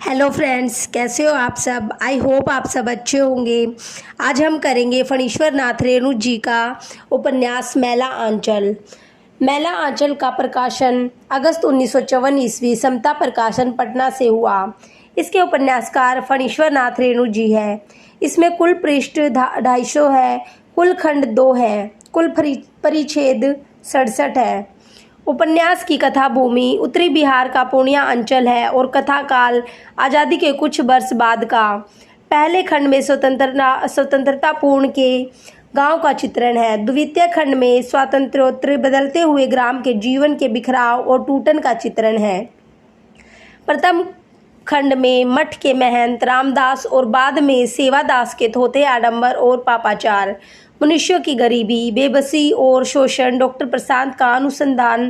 Hello friends, कैसे हो आप सब। आई होप आप सब अच्छे होंगे। आज हम करेंगे फणीश्वर नाथ रेणु जी का उपन्यास मैला आंचल। मैला आंचल का प्रकाशन अगस्त 1954 ईस्वी समता प्रकाशन पटना से हुआ। इसके उपन्यासकार फणीश्वर नाथ रेणु जी है। इसमें कुल पृष्ठ 250 है, कुल खंड 2 है, कुल परिच्छेद 67 है। उपन्यास की कथा भूमि उत्तरी बिहार का पूर्णिया अंचल है और कथा काल आज़ादी के कुछ वर्ष बाद का। पहले खंड में स्वतंत्रता पूर्व के गांव का चित्रण है। द्वितीय खंड में स्वातंत्र्योत्तर बदलते हुए ग्राम के जीवन के बिखराव और टूटन का चित्रण है। प्रथम खंड में मठ के महंत रामदास और बाद में सेवादास के थोथे आडंबर और पापाचार, मनुष्यों की गरीबी, बेबसी और शोषण, डॉक्टर प्रशांत का अनुसंधान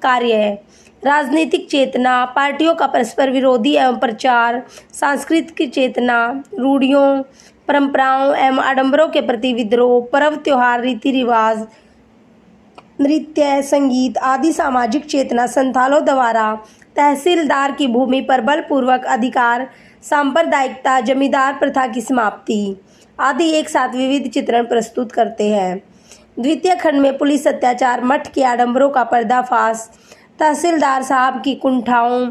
कार्य है। राजनीतिक चेतना, पार्टियों का परस्पर विरोधी एवं प्रचार, सांस्कृतिक चेतना, रूढ़ियों, परंपराओं एवं आडंबरों के प्रति विद्रोह, पर्व त्योहार, रीति रिवाज, नृत्य, संगीत आदि सामाजिक चेतना, संथालों द्वारा तहसीलदार की भूमि पर बलपूर्वक अधिकार, सांप्रदायिकता, जमींदार प्रथा की समाप्ति आदि एक साथ विविध चित्रण प्रस्तुत करते हैं। द्वितीय खंड में पुलिस अत्याचार, मठ के आडंबरों का पर्दाफाश, तहसीलदार साहब की कुंठाओं,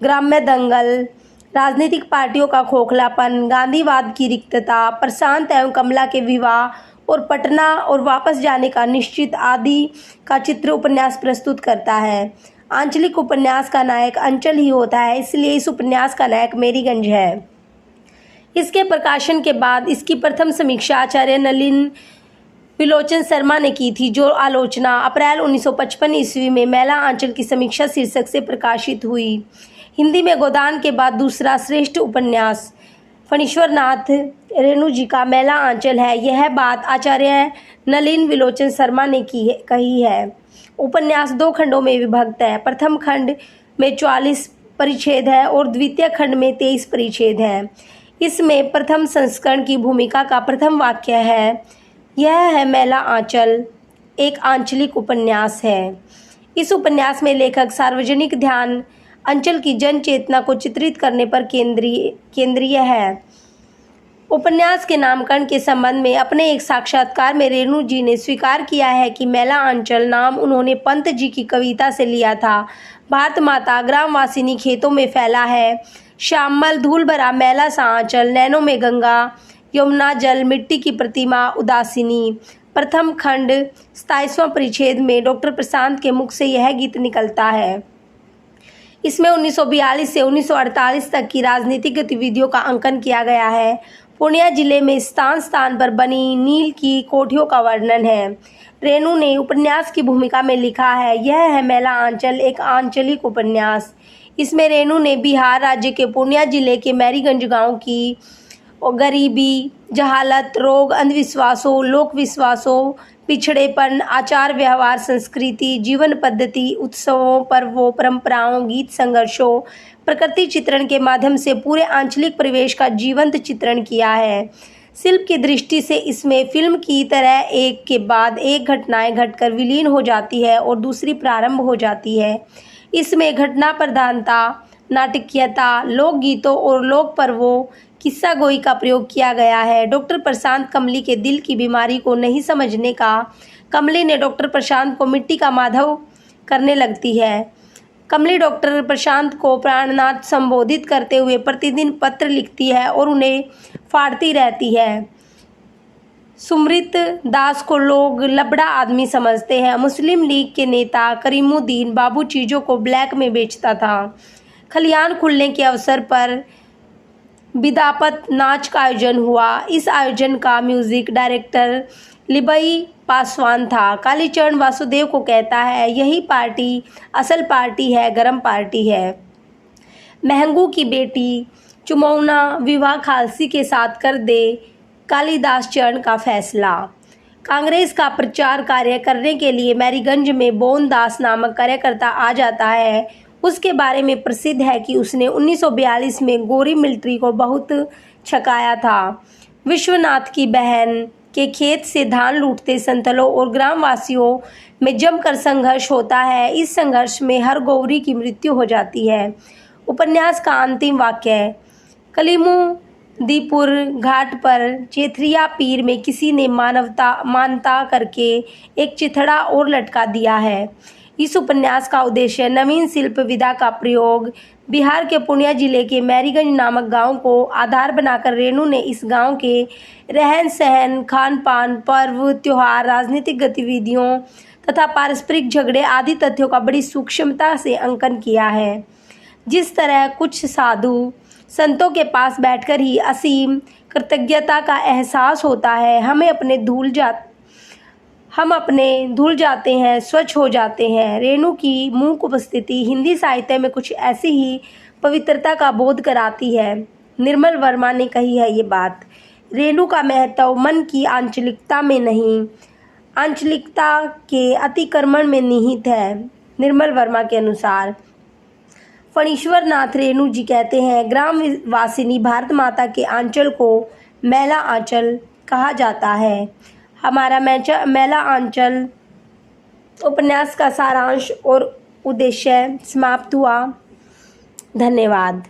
ग्राम्य दंगल, राजनीतिक पार्टियों का खोखलापन, गांधीवाद की रिक्तता, प्रशांत एवं कमला के विवाह और पटना और वापस जाने का निश्चित आदि का चित्र उपन्यास प्रस्तुत करता है। आंचलिक उपन्यास का नायक अंचल ही होता है, इसलिए इस उपन्यास का नायक मेरीगंज है। इसके प्रकाशन के बाद इसकी प्रथम समीक्षा आचार्य नलिन विलोचन शर्मा ने की थी, जो आलोचना अप्रैल 1955 ईस्वी में मैला आंचल की समीक्षा शीर्षक से प्रकाशित हुई। हिंदी में गोदान के बाद दूसरा श्रेष्ठ उपन्यास फणीश्वर नाथ रेणु जी का मैला आंचल है। यह बात आचार्य नलिन विलोचन शर्मा ने कही है। उपन्यास 2 खंडों में विभक्त है। प्रथम खंड में 44 परिच्छेद है और द्वितीय खंड में 23 परिच्छेद हैं। इसमें प्रथम संस्करण की भूमिका का प्रथम वाक्य है, यह है मैला आंचल एक आंचलिक उपन्यास है। इस उपन्यास में लेखक सार्वजनिक ध्यान अंचल की जन चेतना को चित्रित करने पर केंद्रीय है। उपन्यास के नामकरण के संबंध में अपने एक साक्षात्कार में रेणु जी ने स्वीकार किया है कि मैला आंचल नाम उन्होंने पंत जी की कविता से लिया था। भारत माता ग्रामवासिनी खेतों में फैला है, श्यामल धूल भरा मैला सा आंचल, नैनों में गंगा यमुना जल, मिट्टी की प्रतिमा उदासीनी। प्रथम खंड 27वां परिच्छेद में डॉक्टर प्रशांत के मुख से यह गीत निकलता है। इसमें 1942 से 1948 तक की राजनीतिक गतिविधियों का अंकन किया गया है। पूर्णिया जिले में स्थान स्थान पर बनी नील की कोठियों का वर्णन है। रेणु ने उपन्यास की भूमिका में लिखा है, यह है मैला आंचल एक आंचलिक उपन्यास। इसमें रेणु ने बिहार राज्य के पूर्णिया जिले के मेरीगंज गांव की गरीबी, जहालत, रोग, अंधविश्वासों, लोक विश्वासों, पिछड़ेपन, आचार व्यवहार, संस्कृति, जीवन पद्धति, उत्सवों, पर्वों, परंपराओं, गीत, संघर्षों, प्रकृति चित्रण के माध्यम से पूरे आंचलिक परिवेश का जीवंत चित्रण किया है। शिल्प की दृष्टि से इसमें फिल्म की तरह एक के बाद एक घटनाएं घटकर विलीन हो जाती है और दूसरी प्रारंभ हो जाती है। इसमें घटना प्रधानता, नाटकीयता, लोकगीतों और लोक पर्वों, किस्सा गोई का प्रयोग किया गया है। डॉक्टर प्रशांत कमली के दिल की बीमारी को नहीं समझने का कमली ने डॉक्टर प्रशांत को मिट्टी का माधव करने लगती है। कमली डॉक्टर प्रशांत को प्राणनाथ संबोधित करते हुए प्रतिदिन पत्र लिखती है और उन्हें फाड़ती रहती है। सुमृत दास को लोग लबड़ा आदमी समझते हैं। मुस्लिम लीग के नेता करीमुद्दीन बाबू चीज़ों को ब्लैक में बेचता था। खलियान खुलने के अवसर पर बिदापत नाच का आयोजन हुआ। इस आयोजन का म्यूजिक डायरेक्टर लिबई पासवान था। कालीचरण वासुदेव को कहता है, यही पार्टी असल पार्टी है, गरम पार्टी है। महंगू की बेटी चुमौना विवाह खालसी के साथ कर दे, कालिदास चरण का फैसला। कांग्रेस का प्रचार कार्य करने के लिए मेरीगंज में बोन दास नामक कार्यकर्ता आ जाता है। उसके बारे में प्रसिद्ध है कि उसने 1942 में गोरी मिलिट्री को बहुत छकाया था। विश्वनाथ की बहन के खेत से धान लूटते संथलों और ग्रामवासियों में जमकर संघर्ष होता है। इस संघर्ष में हर गौरी की मृत्यु हो जाती है। उपन्यास का अंतिम वाक्य है, कलीमुद्दीपुर घाट पर चेथरिया पीर में किसी ने मानता करके एक चिथड़ा और लटका दिया है। इस उपन्यास का उद्देश्य नवीन शिल्प विधा का प्रयोग बिहार के पूर्णिया जिले के मैरीगंज नामक गांव को आधार बनाकर रेणु ने इस गांव के रहन सहन, खान पान, पर्व त्योहार, राजनीतिक गतिविधियों तथा पारस्परिक झगड़े आदि तथ्यों का बड़ी सूक्ष्मता से अंकन किया है। जिस तरह कुछ साधु संतों के पास बैठकर ही असीम कृतज्ञता का एहसास होता है, हम अपने धुल जाते हैं, स्वच्छ हो जाते हैं। रेणु की मूक उपस्थिति हिंदी साहित्य में कुछ ऐसी ही पवित्रता का बोध कराती है। निर्मल वर्मा ने कही है ये बात। रेणु का महत्व मन की आंचलिकता में नहीं, आंचलिकता के अतिक्रमण में निहित है। निर्मल वर्मा के अनुसार फणीश्वर नाथ रेणु जी कहते हैं, ग्राम वासिनी भारत माता के आंचल को मैला आंचल कहा जाता है। हमारा मैला आंचल उपन्यास का सारांश और उद्देश्य समाप्त हुआ। धन्यवाद।